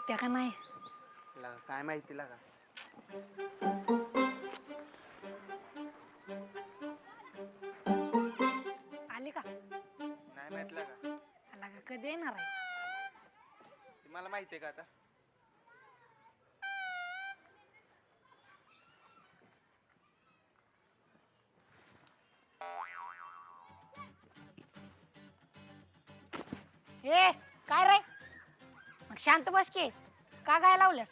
त्या का नाही काय माहिती लागा. आली का? नाही माहित लागा. आला का? कधी येणार आहे? मला माहिती आहे का आता? ए काय रे? मग शांत बस की. का गाय लावल्यास?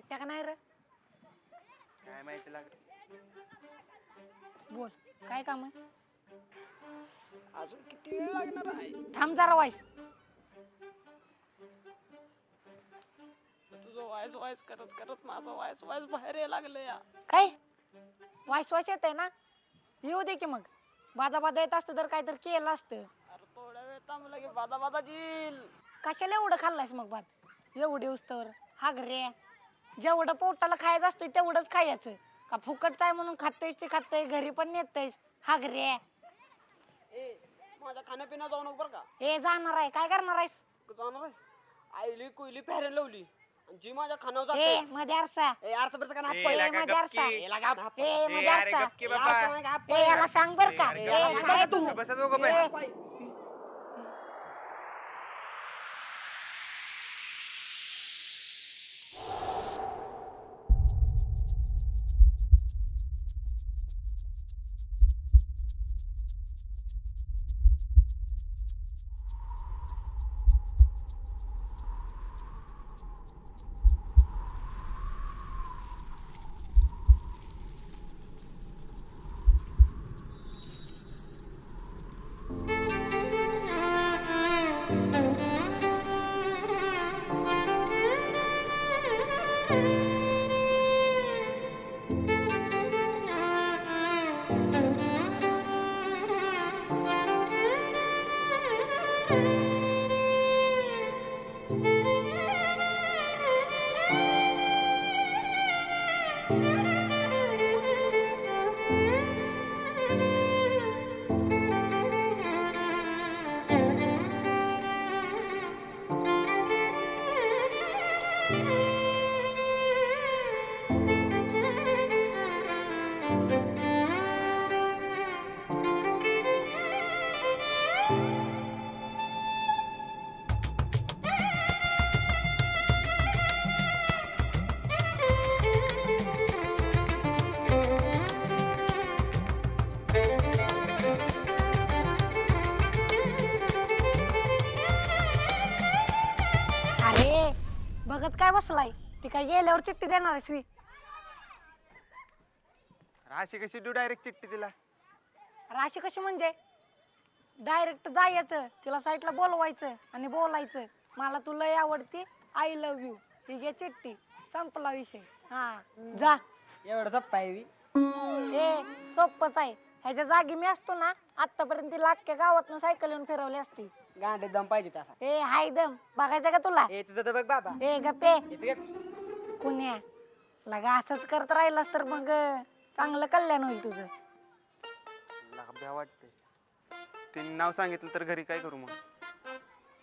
त्या का नाही रे? काय माहिती लागा. बोल काय काम आहे? अजून किती वेळ लागणार आहे? थांब जरा वाईस. तुझं वायस वायस करत करत माझं वायस वायस बाहेर यायला लागलं या. काय वाईस वाईस येत आहे ना? येऊ दे की मग. बाजा बाजा येत असतं तर काहीतरी केलं असतं. अरे थोड्या वेळ थांबला की बादा बादा जील. कशाला एवढं खाल्लायस मग भात? एवढे उस्तर हागरे. जेवढं पोटाला खायचं असतं तेवढंच खायचं. का फुकटच आहे म्हणून खातेस ते खातेस, घरी पण नेतेस हागरे. ए माझ्या खाण्यापिण्या जाऊ नको बरं का. ए जाणार आहे काय करणार आहेस? जाणार आहे. आईली कुईली फेरेन लावली आणि जी माझ्या खाण्यावर ए जाते. मध्ये आरसा. ए अर्थ बरं का ए मध्ये आरसा. ए मध्ये आरसा. ना. ए याला सांग बर का. अरे, ए गप्प काय तू. तू? बसा दोघं ए, पण. अरे बघत काय बसलाय? ती काय गेल्यावर चिठ्ठी देणार आहेस मी? अशी कशी देऊ डायरेक्ट चिठ्ठी तिला? राशी कशी म्हणजे? डायरेक्ट जायचं, तिला साईडला बोलवायचं आणि बोलायचं, मला तू लय आवडते, आय लव्ह यू, ही घे चिठ्ठी, संपला विषय. हा जा. एवढं सप्पा आहे. ए सोपच आहे. ह्याच्या जागी मी असतो ना आतापर्यंत तिला अख्ख्या गावातनं सायकल येऊन फिरवली असती. गांडे दम पाहिजे तसा. ए हाय दम बघायचं का तुला? ए तुझं तर बघ बाबा. ए गप्पे इथे कुण्या लगा असंच करत राहिलास तर मग चांगलं कल्याण होईल तुझं. भ्या वाटते. तिने नाव सांगितलं तर घरी काय करू मग?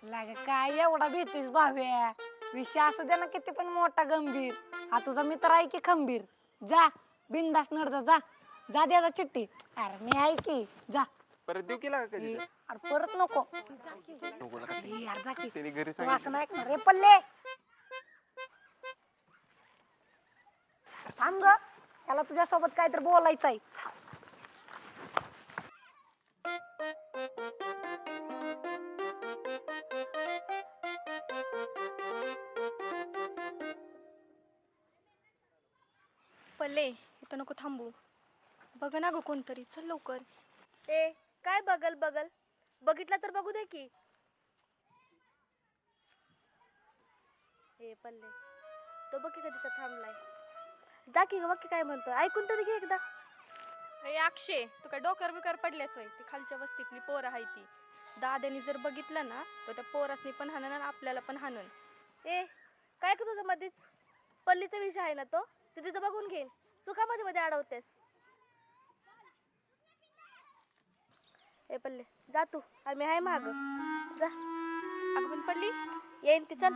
लाग काय एवढा भीतीस भाव्या? विषय असू दे ना किती पण मोठा गंभीर. हा तुझा मित्र आहे की खंबीर. जा बिंदास नर्जा जा. जा द्याचा चिठ्ठी. अरे मी आहे की जा. परत देऊ केला का कधी? अरे परत नको. नको नका ते. यार जा की. तिने घरी तू असं सांगितलं. नाही ऐकणार रे पल्ले. सांग ग त्याला तुझ्यासोबत काहीतरी बोलायचं आहे. पल्ले इथं नको थांबू. बघ ना ग कोणतरी, चल लवकर. ए काय बगल बगल बघितला तर बघू दे की. ए पल्ले तो बघ की कधीचा थांबलाय. जा की ग बघ की काय म्हणतोय, ऐकून तरी घे एकदा. ए अक्षय, तू काय डोकर बिकर पडल्यास होय? ती खालच्या वस्तीतली पोरं आहे ती. दादानी जर बघितलं ना तर त्या पोरासनी पण हाणन आणि आपल्याला पण हाणन. ए काय का तुझं मध्येच? पल्लीचा विषय आहे ना तो, ते तिचं बघून घेईन. तू का मध्ये मध्ये अडवतेस? ए पल्ले जा तू, आम्ही आहे माग. जा अगं पण पल्ली, येईन ती, चल.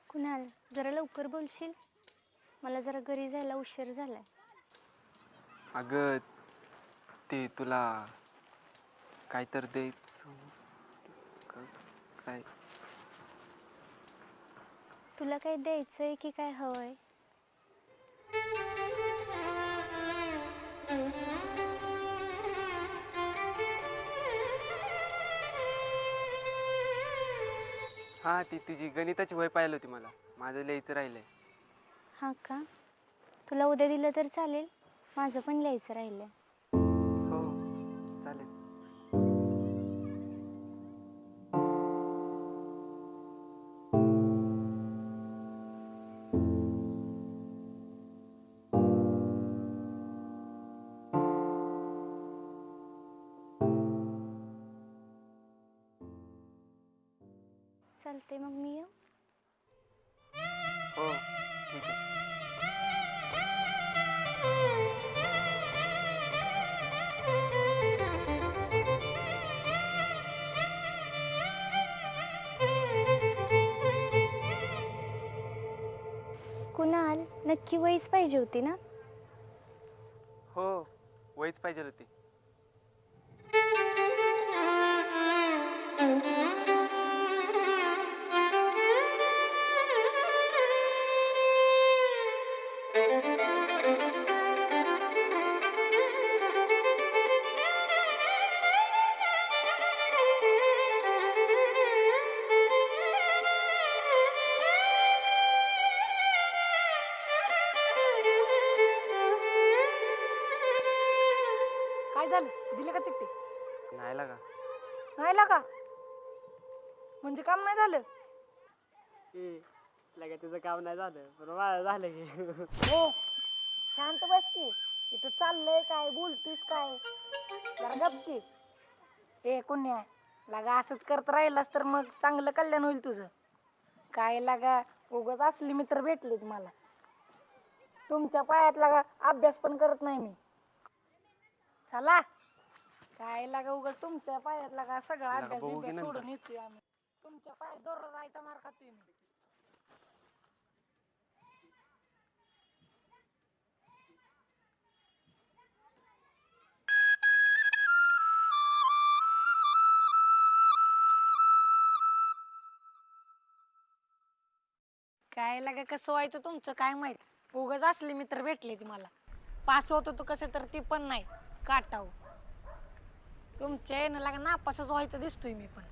कुणाल, जरा लवकर बोलशील? मला जरा घरी जायला उशीर झालाय. अगं ते तुला काय तर द्यायचं काय. तुला काय द्यायचंय की काय हवंय? हा ती तुझी गणिताची वही पाहिली होती मला, माझं लिहायचं राहिलंय. हा का? तुला उद्या दिलं तर चालेल, माझं पण लिहायचं राहिलंय. हो चालेल. चालते मग मी येऊ? हो ठीक आहे. कुणाल, नक्की वहीच पाहिजे होती ना? हो वहीच पाहिजे होती. काय झालं, दिले का चिठ्ठी? नाही लागा. नाही लागा म्हणजे काम नाही झालं? लगे तुझं काम नाही झालं पण माझं झालं की. हो शांत बस की, इथं चाललंय काय, बोलतोस काय, जरा गप की. ए कुण्या, लागा असंच करत राहिलास तर मग चांगलं कल्याण होईल तुझं. काय लागा उगाच असली मित्र भेटलेत मला. तुमच्या पायात लागा अभ्यास पण करत नाही मी. चला काय लागा उगाच तुमच्या पायात लागा सगळा लागा अभ्यास बघू की बिभ्यास नंतर. सोडून येतोय आम्ही. तुमच्या पायात दररोज जायचा मार खातोय मी. काय लागा कसं व्हायचं तुमचं काय माहित. उगाच असले मित्र भेटले ती मला. पास होत होतो कसं तर ती पण नाही काटाव. तुमच्या येणं लागा नापासच व्हायचं दिसतोय मी पण.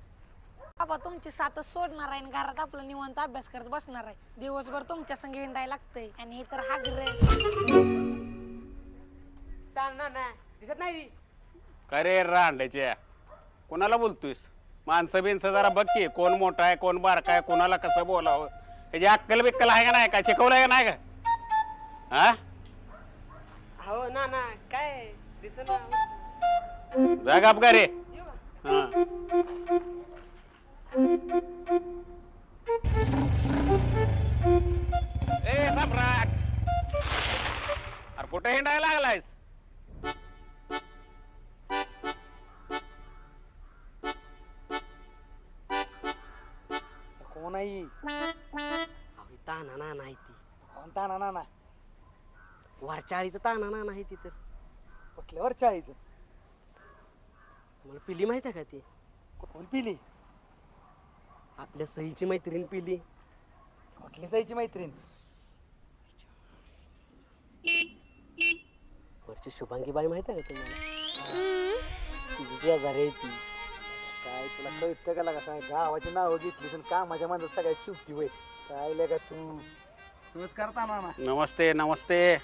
बाबा तुमची साथच सोडणार आहे आणि घरात आपलं निवांत अभ्यास करत बसणार आहे. दिवसभर तुमच्या संग हिंडायला लागतंय आणि हे तर हागरे. ना दिसत नाही. काय रे रांडाच्या, कोणाला बोलतोयस? माणसं बिनसं जरा बघ की, कोण मोठा आहे कोण बारका आहे, कोणाला कसं बोलावं त्याची अक्कल बिक्कल आहे का नाही, का शिकवलंय का नाही का? हा हो ना काय दिसत ना. जागा का रे? हा ए सम्राट, अरे कुठे हिंडायला लागलायस? कोण आहे? ताना ना नाही ती कोण ताना नाना? वरच्या आळीचं ताना ना नाही ती. तर कुठल्यावर चाळीच? तुम्हाला पिली माहिती आहे का ती? कोण पिली? आपल्या सईची मैत्रीण पिली. कुठली जायची मैत्रीण? वरची शुभांगी बाई माहिती आहे का तुम्हाला? तिची आजारी आहे ती. काय तुला कळतं का लागा? काय गावाची नावं घेतली पण कामाच्या माणसात सगळ्यात शेवटी वय. काय लगा तू तूच करता नाना? नमस्ते नमस्ते.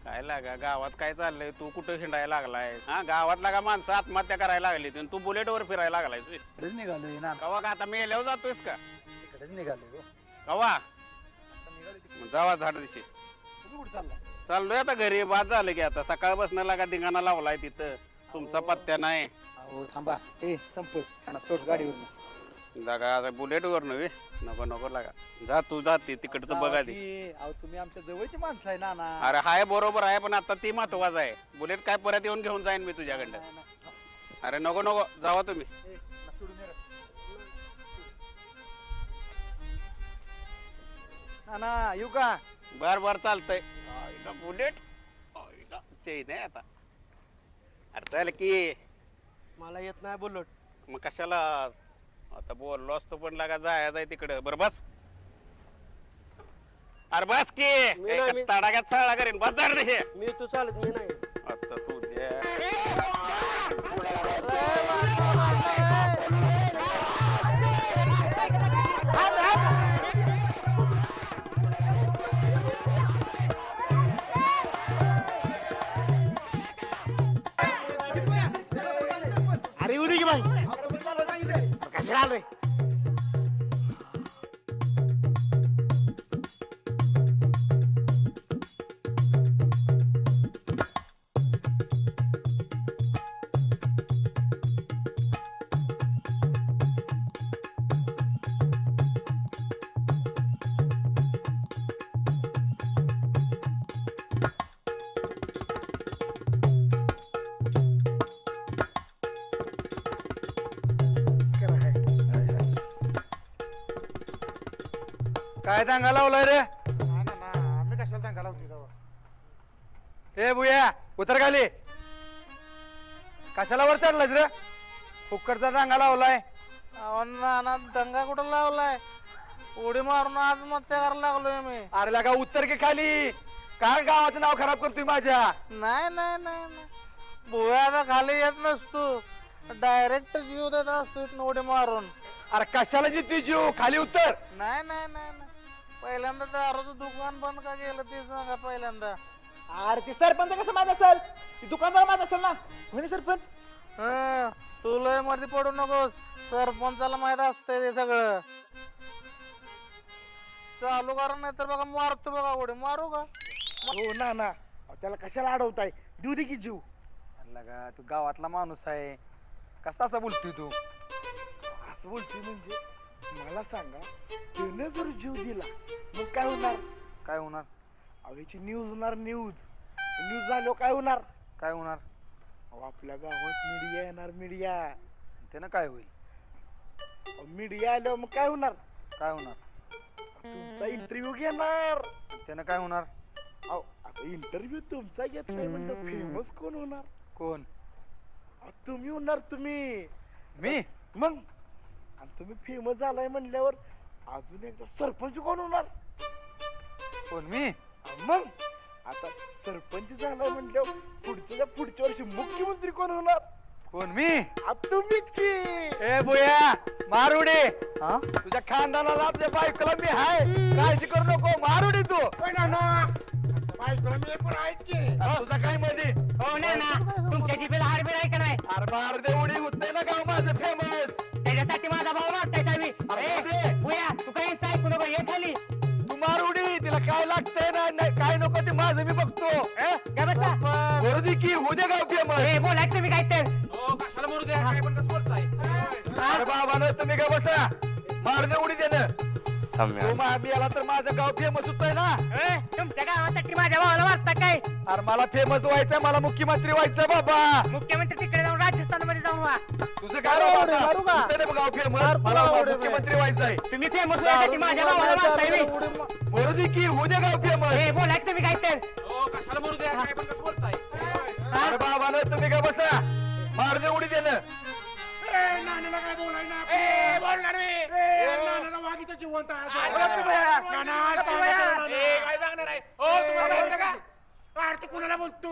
काय लागा गावात काय चाललंय तू कुठं हिंडायला लागलाय हा गावात लागा माणसं आत्महत्या करायला लागली तू बुलेटवर फिरायला लागलाय इकडेच निघालोय ना कवा का आता मेल्यावर जातोयस का इकडेच निघालोय हो. कवा आता निघालोय तिकडे. मग जावा झाड दिशी तुम्ही कुठे चालला चाललोय आता घरी बाद झालं की आता सकाळपासून लागा धिंगाणा लावलाय तिथं तुमचा पत्त्या नाही अहो थांबा ए संपत त्यांना सोड गाडीवर जागा बुलेटवर नव्हे नको नको लागा जा तू जा ते तिकडचं बघा दे अहो तुम्ही आमच्या जवळची माणसं आहे ना अरे हाय बरोबर आहे पण आता ती महत्वाचं आहे बुलेट काय परत येऊन घेऊन जाईन मी तुझ्याकडं अरे नको नको जावा तुम्ही ना येऊ का बर बर चालतंय बुलेट चेन आहे आता अरे चाल की मला येत नाही बुलेट मग कशाला आता बोललो असतो पण लागा जायचं आहे तिकडं बरं बस अरे बस की एका तडाख्यात सळा करेन बस जर हे मी तू चालत मी नाही आता तुझ्या अरे येऊ दे की बाई कशाला आलोय काय दांगा लावलाय रे आम्ही कशाला दांगा लावतोय हे बुया उतर खाली कशाला वर चढलाय रे फुक्करचा दांगा लावलाय नाना दंगा कुठं लावलाय उडी मारून आत्महत्या करायला लागलोय मी अरे लगा उत्तर की खाली काय गावाचं नाव खराब करतोय माझ्या नाही नाही नाही नाही भुया आता खाली येत नसतो डायरेक्ट जीव देत असतो उडी मारून अरे कशाला जितू जीव खाली उत्तर नाही नाही नाही नाही पहिल्यांदा दारूचं दुकान बंद का केलं ते सांगा पहिल्यांदा अरे ते सरपंच कसं माझं असेल ती दुकानदार माझं असेल ना कोणी सरपंच हं, तू लय मध्ये पडू नकोस सरपंचाला माहित असतंय ते सगळं चालू करा नाही तर बघा मारतो बघा उडी मारू का हो ना ना त्याला कशाला अडवताय देऊ दे की जीव लगा तू गावातला माणूस आहे कसा असा बोलतोय तू असं बोलतोय म्हणजे मला सांगा त्यानं जर जीव दिला मग काय होणार काय होणार अवेची न्यूज होणार न्यूज न्यूज झाल्यावर काय होणार काय होणार अहो आपल्या गावात मीडिया येणार मीडिया त्यानं काय होईल मीडिया आल्यावर मग काय होणार तुमचा इंटरव्ह्यू घेणार त्यानं काय होणार अहो आता इंटरव्ह्यू तुमचा घेतलाय म्हणजे फेमस कोण होणार कोण तुम्ही होणार तुम्ही मी मग आणि तुम्ही फेमस झालाय म्हणल्यावर अजून एकदा सरपंच कोण होणार कोण मी मग आता सरपंच झालाय म्हणल्यावर पुढच्या वर्षी मुख्यमंत्री कोण होणार कोण मी तुम्हीच की ए बुया मारुडे तुझ्या खानदानाला आपल्या बायकोला मी हाय काळजी करू नको मारुडे तू बायकोला मी पण आहेच की तुझा काय मध्ये हो ना तुमच्या जीबीला हारबीर आहे का नाही अरे बार दे उडी होते ना गाव माझं फेमस त्याच्यासाठी माझा भाव मागताय मी बुया तू काही ऐकू नको ये खाली तू मारुडी तिला काय लागतंय ना काय नको ते माझं मी बघतो बोलू की होऊ दे गाव फेमस बोलाय तुम्ही काय तर कशाला बोलू द्या काय पण कसं बोलताय अरे बाबा तुम्ही का बसा मार दे उडी देणं तू महाबी आला तर माझं गाव फेमस होतंय ना तुमच्या गावासाठी माझ्या भावाला वाचता काय अरे मला फेमस व्हायचंय मला मुख्यमंत्री व्हायचंय बाबा मुख्यमंत्री तिकडे जाऊन राजस्थान मध्ये जाऊन व्हा तुझं काय गाव फेमस मला मुख्यमंत्री व्हायचंय तुम्ही फेमस होण्यासाठी माझ्या भावाला वाचताय बोलू दे की होऊ दे गाव फेमस बोलाय तुम्ही काय तर कशाला बोलू द्या काय पण कसं बोलताय अरे बाबा तुम्ही का बसा मार दे उडी देणं कुणाला बोलतो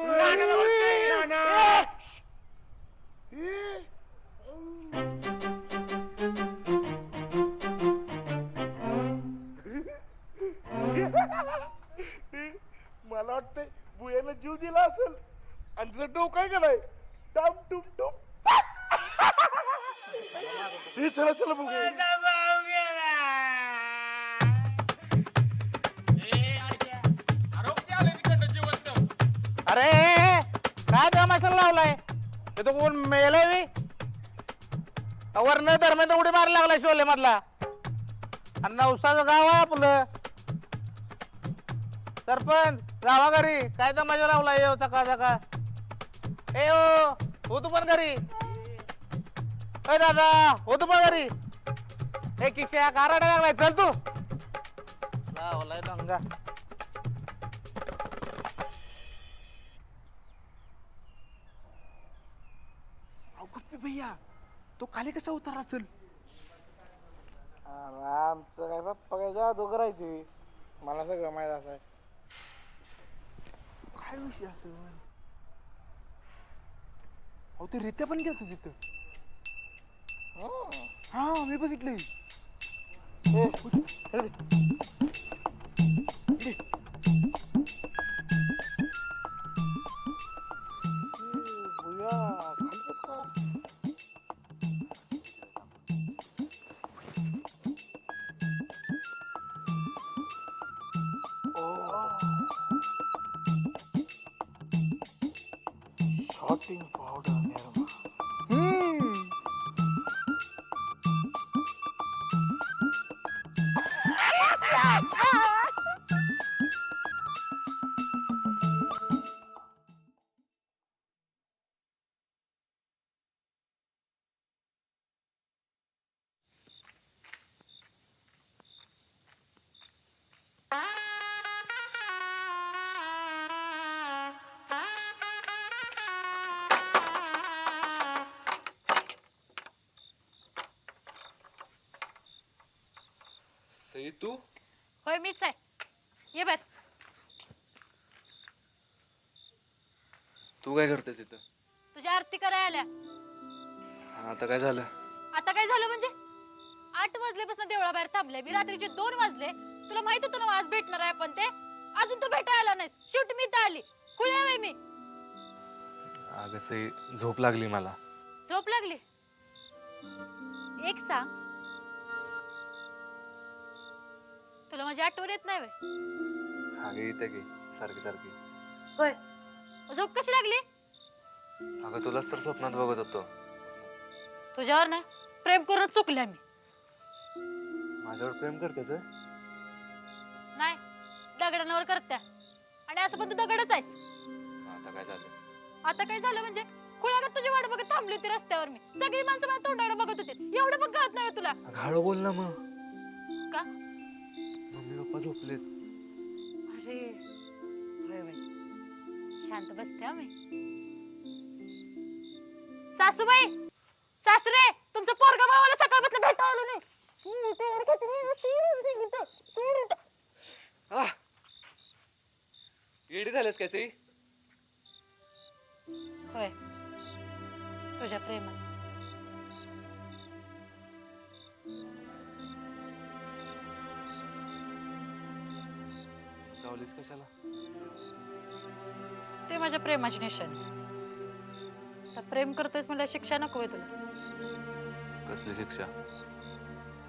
मला वाटतंय बुयानं जीव दिला असेल आणि तुझं डोकं आहे का नाही टाम टुम टुम हे चला चला बघूया अरे काय तमाशाला लावलाय ते तो कोण मेलय मी वरनं धर्मेंद्र उडी मारायला लागलाय शोले मधला आणि नवसाचं गाव आहे आपलं सरपंच जावा घरी काय तमाशा लावलाय येऊ सकाळ सकाळ ए हो तू पण घरी ए दादा हो तू पण घरी ए किशा काराडा लागलाय चल तू लावलाय दंगा गुप्पी भैया तो खाली कसा उतार असेल? आमचं काय पप्पा काय जादू करायची मला सगळं माहित असं काय विषय असेल? अहो ते रित्या पण गेलं तिथं. हा मी बघितलंय. शॉटिंग पावडर निर्मा सई तू होय मीच आहे ये बर तू काय करतेस इथं? तुझ्या आरती करायला आल्या आता काय झालं? आता काय झालं म्हणजे 8 वाजल्यापासून देवळाबाहेर थांबले मी रात्रीचे 2 वाजले तुला माहित होतं ना आज भेटणार आहे आपण ते अजून तू भेटायला आला नाहीस शेवटी मी इथं आली कुठे आहे मी अगं सई झोप लागली मला. झोप लागली एक सांग तुला माझी आठवण येत नाही व्हय? अगं येते की सारखी सारखी. होय झोप कशी लागली अगं तुलाच तर स्वप्नात बघत होतो. तुझ्यावर ना प्रेम करून चुकल्या मी माझ्यावर प्रेम करतेस? नाही दगडांवर करत्या आणि असं पण तू दगडच आहेस. आता काय झालं? आता काय झालं म्हणजे खुळ्यागत तुझी वाट बघत थांबली होती रस्त्यावर मी सगळी माणसं माझ्या तोंडाकडे बघत होते एवढं पण कळत नाही तुला अगं हळू बोल ना मग. का? Mummy papa झोपलेत. अरे होय होय शांत बसते आम्ही सासूबाई सासरे तुमचं पोरगा भावाला सकाळपासून भेटायला आलो नाही येडी झालेस काय सई? होय तुझ्या प्रेमात चावलीस कशाला? ते माझ्या प्रेमाची निशाणी आता प्रेम करतोयस मला शिक्षा नको आहे तुला. कसली शिक्षा?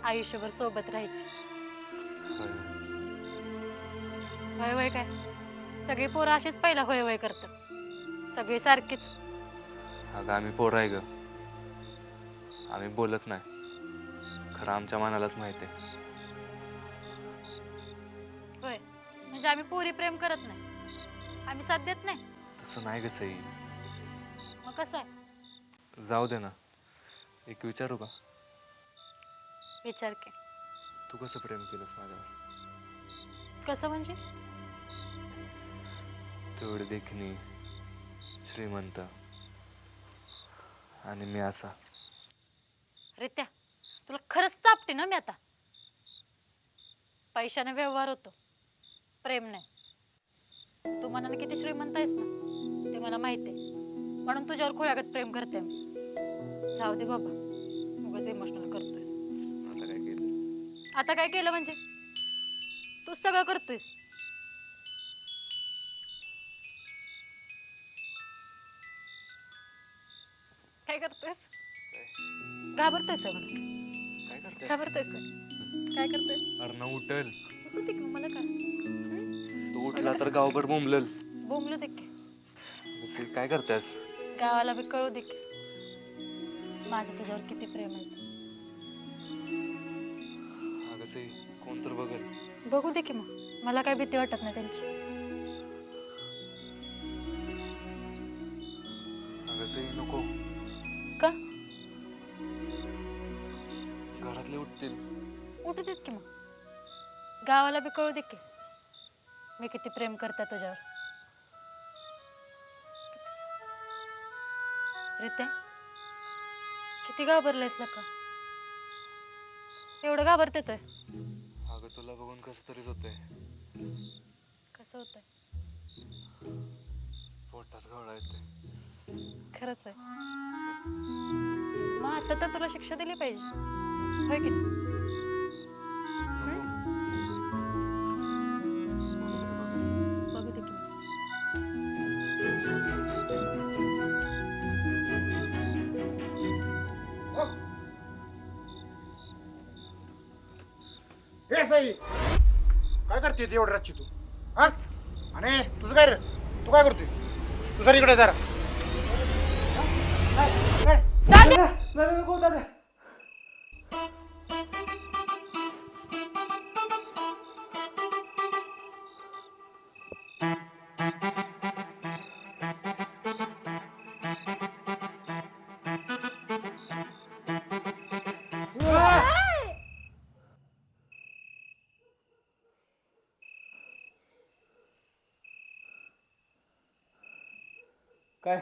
आयुष्यभर सोबत राहायची. होय. होय होय काय सगळी पोरं अशीच पहिला होय होय करतात सगळी सारखीच. अगं आम्ही पोरं आहे ग आम्ही बोलत नाही खरं आमच्या मनालाच माहिती आहे. होय म्हणजे आम्ही पोरी प्रेम करत नाही आम्ही साथ देत नाही. तसं नाही ग सई. मग कसं आहे जाऊ दे ना एक विचारू का? विचार की तू कसं प्रेम केलंस माझ्यावर? कसं म्हणजे तू एवढी देखणी श्रीमंत आणि मी असा. रित्या तुला खरंच चापते ना मी आता. पैशाने व्यवहार होतो प्रेम नाही. तू मनाने किती श्रीमंत आहेस ना ते मला माहिती आहे म्हणून तुझ्यावर खोळ्यागत प्रेम करते मी. जाऊ दे बाबा उगाच इमोशनल करतोयस. आता काय केलं? आता काय केलं म्हणजे तू सगळं करतोयस काय करतोयस घाबरतोयस का मला? काय करतेस घाबरतोयस का? काय करतोयस अरे ना उठल बघू दे की मला काय तू उठला तर गावभर बोंबलल बोंबलो दे की असे काय करतेस गावाला बी कळू दे की माझं तुझ्यावर किती प्रेम आहे अगं सई कोण तर बघल बघू दे की मग मला काय भीती वाटत नाही त्यांची अगं सई नको का घरातले उठतील उठू देत की मग गावाला बी कळू दे की मी किती प्रेम करते तुझ्यावर रित्या किती घाबरलायस का एवढं घाबरते तर अगं तुला बघून कसं तरीच होतंय कसं होतंय पोटात घोळा येते खरंच आहे मग आता तर तुला शिक्षा दिली पाहिजे होय की नाही? बघू दे की हे साई काय करते एवढ्या रातची तू हा आणि तुझं काय रे तू काय करतोय तू सर इकडे जरा काय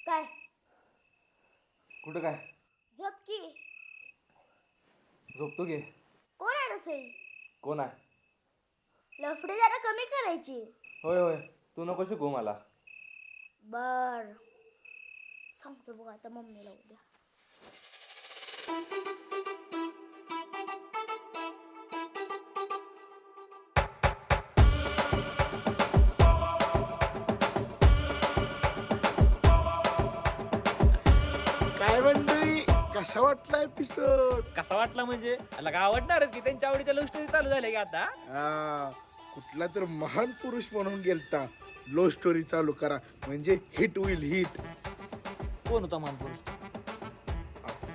काय कुठं काय झोप की झोपतो घे कोण आहे रे सई कोण आहे लफडे जरा कमी करायची होय होय तू नको शिकू मला बर सांगतो बघ आता मम्मीला उद्या काय मंडळी कसा वाटला एपिसोड कसा वाटला म्हणजे याला काय आवडणारच की त्यांच्या आवडीच्या लव्ह स्टोरी चालू झाल्या की आता कुठला तर महान पुरुष म्हणून गेलता लो स्टोरी चालू करा म्हणजे हिट होईल हिट कोण होता मानपुरुष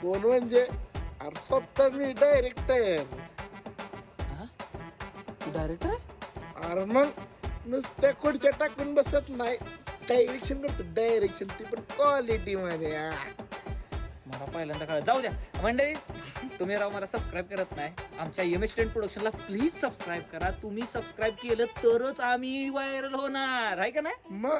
कोण म्हणजे अरे स्वतः मी डायरेक्टर तू डायरेक्टर अरे मग नुसत्या खुर्च्या टाकून बसत नाही डायरेक्शन करतो डायरेक्शन ती पण क्वालिटी मध्ये मला पहिल्यांदा कळलं जाऊ द्या मंडळी तुम्ही राव मला सबस्क्राईब करत नाही आमच्या एम.एस. प्रोडक्शनला प्लीज सबस्क्राईब करा तुम्ही सबस्क्राईब केलं तरच आम्ही व्हायरल होणार आहे का नाही मग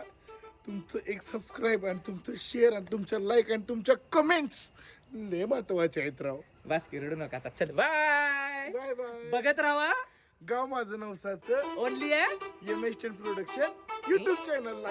तुमचं एक सबस्क्राईब आणि तुमचं शेअर आणि तुमच्या लाईक आणि तुमच्या कमेंट्स लय महत्वाचे आहेत राव बस की रडू नका आता चल बाय बाय बाय बघत राहा गाव माझं नवसाचं ओनली आहे एम.एस. प्रोडक्शन युट्यूब चॅनलला